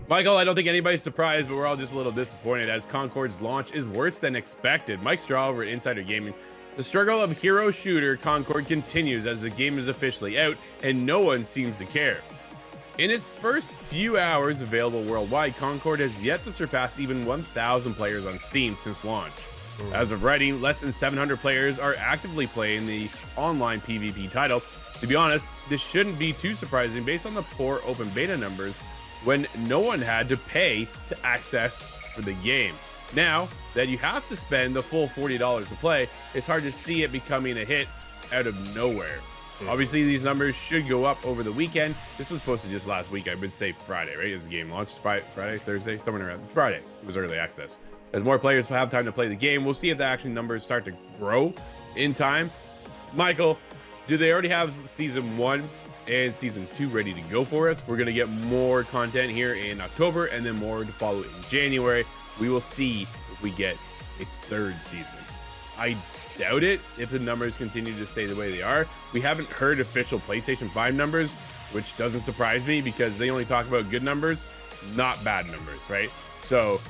Michael, I don't think anybody's surprised, but we're all just a little disappointed as Concord's launch is worse than expected. Mike Straw over at Insider Gaming. The struggle of hero shooter Concord continues as the game is officially out and no one seems to care. In its first few hours available worldwide, Concord has yet to surpass even 1,000 players on Steam since launch. As of writing, less than 700 players are actively playing the online PvP title. To be honest, this shouldn't be too surprising based on the poor open beta numbers when no one had to pay to access for the game. Now that you have to spend the full $40 to play, it's hard to see it becoming a hit out of nowhere. Obviously, these numbers should go up over the weekend. This was posted just last week. I would say Friday, right? As the game launched, Friday, Thursday, somewhere around Friday. It was early access. As more players have time to play the game, we'll see if the action numbers start to grow in time. Michael, do they already have season 1 and season 2 ready to go for us? We're going to get more content here in October and then more to follow in January. We will see if we get a third season. I doubt it if the numbers continue to stay the way they are. We haven't heard official PlayStation 5 numbers, which doesn't surprise me because they only talk about good numbers, not bad numbers, right? So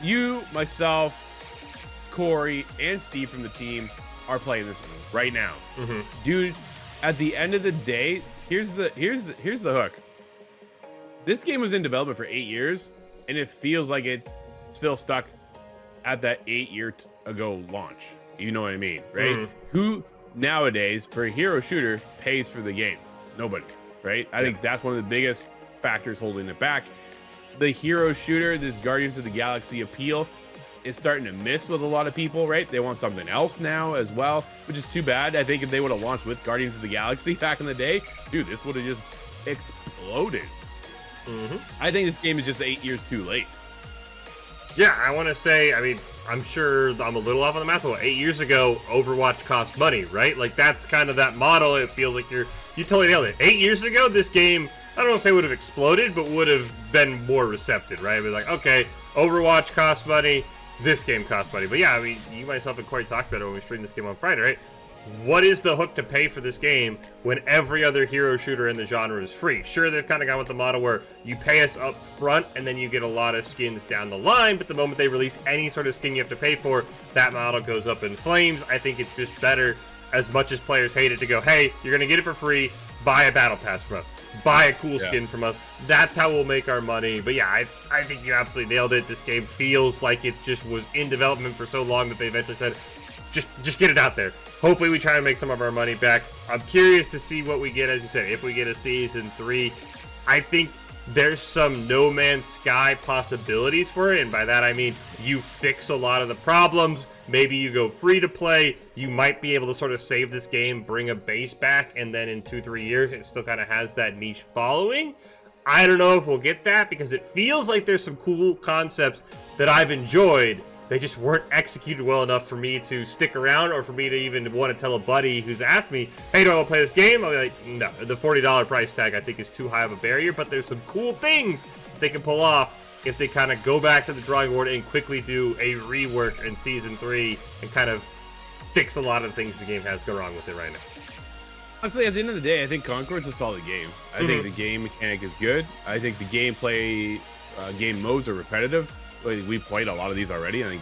you, myself, Corey, and Steve from the team are playing this one right now. Dude, at the end of the day, here's the hook. This game was in development for 8 years, and it feels like it's still stuck at that 8 year ago launch. You know what I mean, right? Who nowadays for a hero shooter pays for the game? Nobody, right? I think that's one of the biggest factors holding it back. The hero shooter, this Guardians of the Galaxy appeal, is starting to miss with a lot of people, right? They want something else now as well, which is too bad. I think if they would have launched with Guardians of the Galaxy back in the day, dude, this would have just exploded. I think this game is just 8 years too late. Yeah, I want to say, I mean, I'm sure I'm a little off on the math, but 8 years ago, Overwatch cost money, right? Like, that's kind of that model. It feels like you totally nailed it. 8 years ago, this game, I don't want to say would have exploded, but would have been more receptive, right? It was like, okay, Overwatch costs money, this game costs money. But yeah, I mean, you myself and Corey talked about it when we streamed this game on Friday, right? What is the hook to pay for this game when every other hero shooter in the genre is free? Sure, they've kind of gone with the model where you pay us up front and then you get a lot of skins down the line, but the moment they release any sort of skin you have to pay for, that model goes up in flames. I think it's just better, as much as players hate it, to go, hey, you're going to get it for free, buy a battle pass from us, buy a cool skin from us. That's how we'll make our money. But yeah, I think you absolutely nailed it. This game feels like it just was in development for so long that they eventually said, just get it out there. Hopefully we try to make some of our money back. I'm curious to see what we get, as you said, if we get a season 3. I think there's some No Man's Sky possibilities for it, and by that I mean you fix a lot of the problems. Maybe you go free to play. You might be able to sort of save this game, bring a base back, and then in 2-3 years it still kind of has that niche following. I don't know if we'll get that, because it feels like there's some cool concepts that I've enjoyed. They just weren't executed well enough for me to stick around, or for me to even want to tell a buddy who's asked me, hey, do I want to play this game? I'll be like, no, the $40 price tag I think is too high of a barrier, but there's some cool things they can pull off if they kind of go back to the drawing board and quickly do a rework in Season 3 and kind of fix a lot of things the game has go wrong with it right now. Honestly, at the end of the day, I think Concord's a solid game. I think the game mechanic is good. I think the gameplay, game modes are repetitive. We've played a lot of these already. I think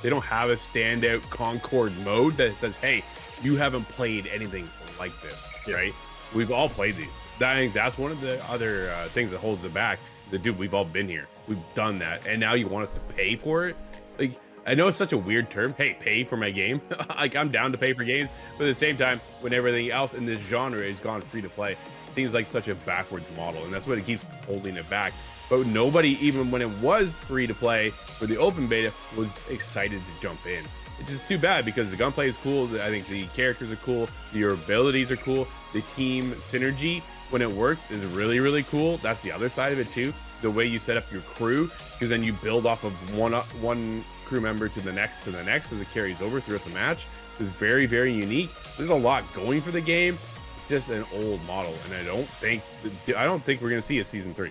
they don't have a standout Concord mode that says, hey, you haven't played anything like this, right? We've all played these. I think that's one of the other things that holds it back. Dude, we've all been here. We've done that. And now you want us to pay for it? Like, I know it's such a weird term. Hey, pay for my game. Like, I'm down to pay for games. But at the same time, when everything else in this genre is gone free to play, it seems like such a backwards model. And that's what it keeps holding it back. But nobody, even when it was free to play for the open beta, was excited to jump in. It's just too bad, because the gunplay is cool. I think the characters are cool. Your abilities are cool. The team synergy, when it works, is really, really cool. That's the other side of it too. The way you set up your crew, because then you build off of one crew member to the next as it carries over throughout the match, is very, very unique. There's a lot going for the game. It's just an old model, and I don't think we're going to see a season 3.